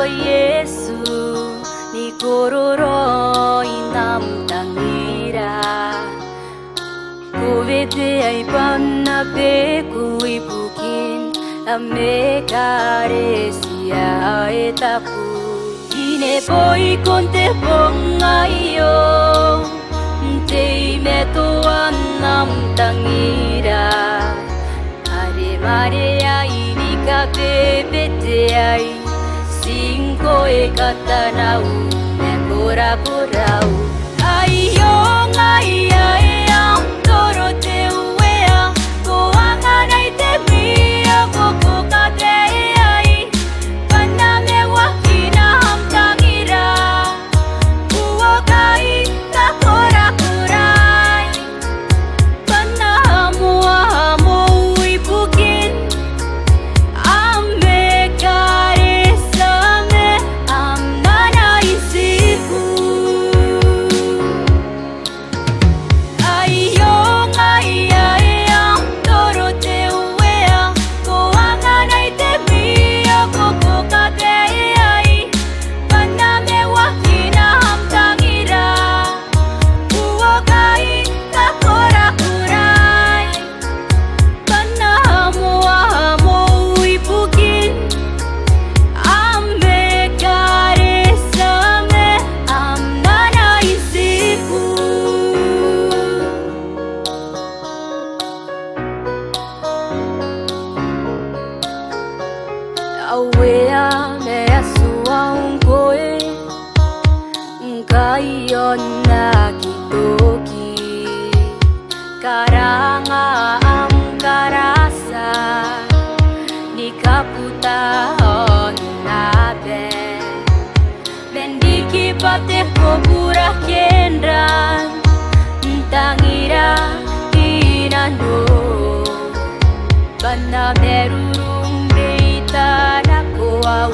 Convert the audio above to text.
ba Yesu ni kororo inam tangira Kuvete ay panna pe kuipukin ame caresia etapu Ine poi conte pongayo Te meto anam tangira Are mare ai ni kapepete ai Cinco e katanau me kora korau Ayo ngai ai am toro te uea Ko anga Nei Demmy ko kate ai Pana me wakina ham tangira Uo kai ka kora korai Pana mua mo ipukin Ame karesame am nana isiku Ayo ngai ai am toro te uea Ko anga Nei Demmy ko kate ai Pana me wakina ham tangira Uo kai ka kora korai Pana mua mo ipukin Ame karesame am nana isiku Awea me asua unkoe Ngai ona kitoki Karanga am karasa Nikaputa hinabe Bendiki pate kopura kendran Tangira inano Bana merurung deita nako au